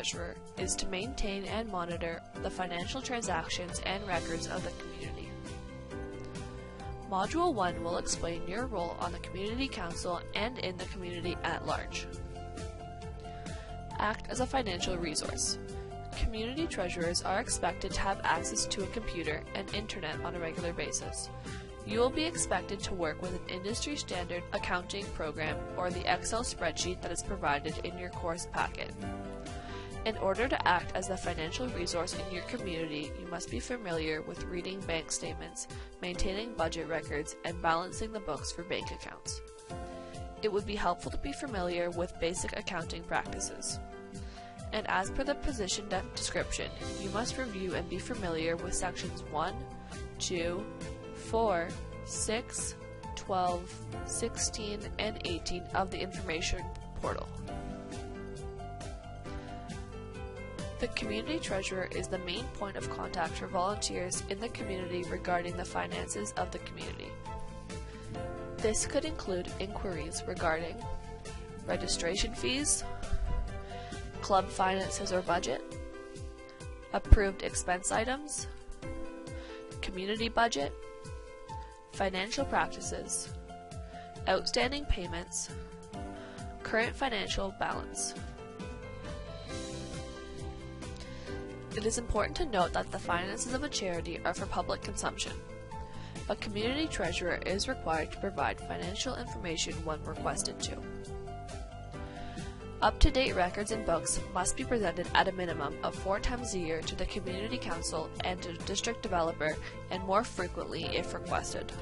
treasurer is to maintain and monitor the financial transactions and records of the community. Module 1 will explain your role on the Community Council and in the community at large. Act as a financial resource. Community treasurers are expected to have access to a computer and internet on a regular basis. You will be expected to work with an industry-standard accounting program or the Excel spreadsheet that is provided in your course packet. In order to act as the financial resource in your community, you must be familiar with reading bank statements, maintaining budget records, and balancing the books for bank accounts. It would be helpful to be familiar with basic accounting practices. And as per the position description, you must review and be familiar with sections 1, 2, 4, 6, 12, 16, and 18 of the information portal. The community treasurer is the main point of contact for volunteers in the community regarding the finances of the community. This could include inquiries regarding registration fees, club finances or budget, approved expense items, community budget, financial practices, outstanding payments, current financial balance. It is important to note that the finances of a charity are for public consumption. A community treasurer is required to provide financial information when requested to. Up-to-date records and books must be presented at a minimum of 4 times a year to the Community Council and to the district developer, and more frequently if requested.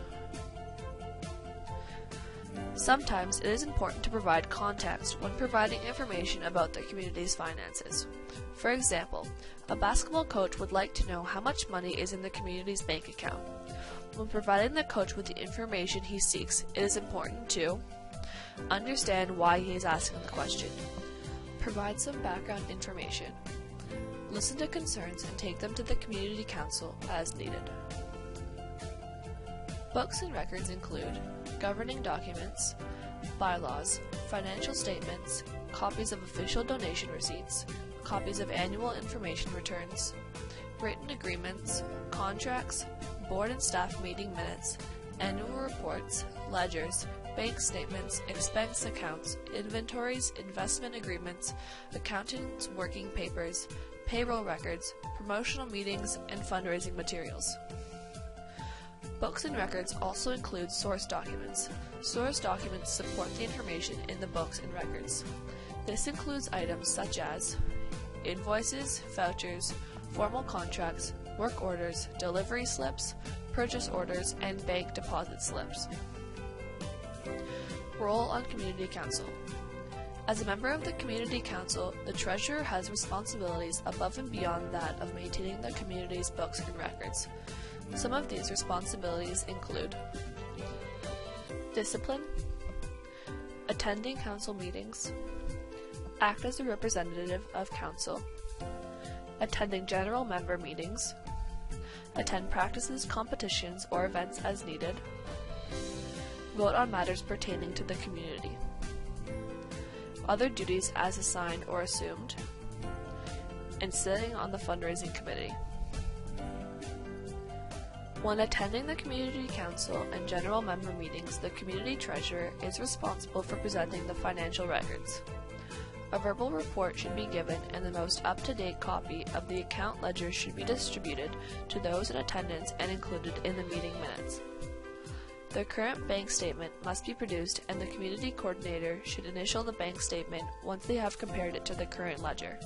Sometimes it is important to provide context when providing information about the community's finances. For example, a basketball coach would like to know how much money is in the community's bank account. When providing the coach with the information he seeks, it is important to understand why he is asking the question. Provide some background information. Listen to concerns and take them to the Community Council as needed. Books and records include governing documents, bylaws, financial statements, copies of official donation receipts, copies of annual information returns, written agreements, contracts, board and staff meeting minutes, annual reports, ledgers, bank statements, expense accounts, inventories, investment agreements, accountant's working papers, payroll records, promotional meetings, and fundraising materials. Books and records also include source documents. Source documents support the information in the books and records. This includes items such as invoices, vouchers, formal contracts, work orders, delivery slips, purchase orders, and bank deposit slips. Role on Community Council. As a member of the Community Council, the treasurer has responsibilities above and beyond that of maintaining the community's books and records. Some of these responsibilities include discipline, attending council meetings, act as a representative of council, attending general member meetings, attend practices, competitions, or events as needed, vote on matters pertaining to the community. Other duties as assigned or assumed, and sitting on the Fundraising Committee. When attending the Community Council and general member meetings, the community treasurer is responsible for presenting the financial records. A verbal report should be given, and the most up-to-date copy of the account ledger should be distributed to those in attendance and included in the meeting minutes. The current bank statement must be produced, and the community coordinator should initial the bank statement once they have compared it to the current ledger.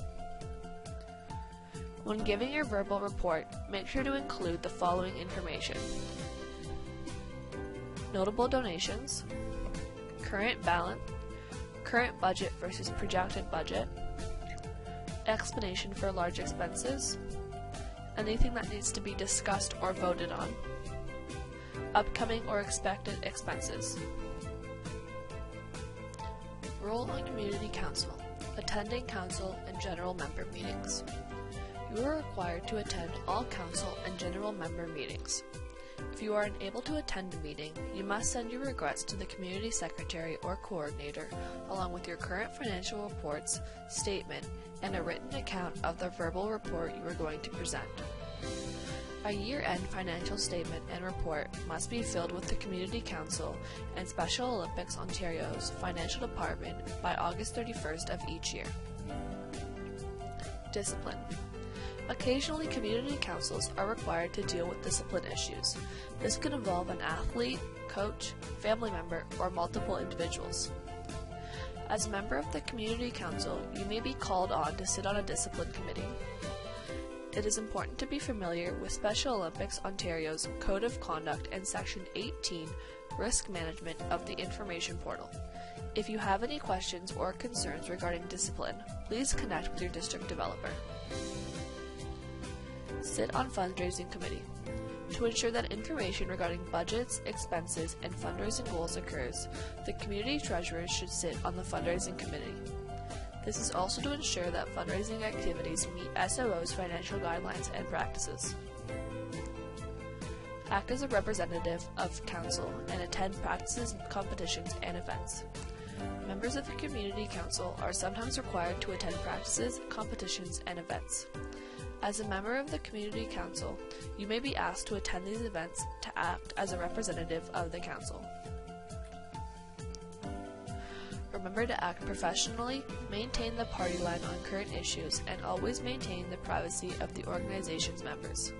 When giving your verbal report, make sure to include the following information: notable donations, current balance, current budget versus projected budget, explanation for large expenses, anything that needs to be discussed or voted on, upcoming or expected expenses. Role on Community Council. Attending council and general member meetings. You are required to attend all council and general member meetings. If you are unable to attend a meeting, you must send your regrets to the community secretary or coordinator, along with your current financial reports, statement, and a written account of the verbal report you are going to present. A year-end financial statement and report must be filled with the Community Council and Special Olympics Ontario's financial department by August 31st of each year. Discipline. Occasionally, community councils are required to deal with discipline issues. This could involve an athlete, coach, family member, or multiple individuals. As a member of the community council, you may be called on to sit on a discipline committee. It is important to be familiar with Special Olympics Ontario's Code of Conduct and Section 18, Risk Management of the Information Portal. If you have any questions or concerns regarding discipline, please connect with your district developer. Sit on Fundraising Committee. To ensure that information regarding budgets, expenses, and fundraising goals occurs, the community treasurer should sit on the Fundraising Committee. This is also to ensure that fundraising activities meet SOO's financial guidelines and practices. Act as a representative of Council and attend practices, competitions, and events. Members of the Community Council are sometimes required to attend practices, competitions, and events. As a member of the Community Council, you may be asked to attend these events to act as a representative of the Council. Remember to act professionally, maintain the party line on current issues, and always maintain the privacy of the organization's members.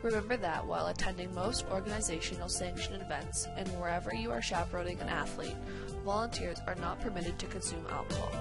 Remember that while attending most organizational sanctioned events and wherever you are chaperoning an athlete, volunteers are not permitted to consume alcohol.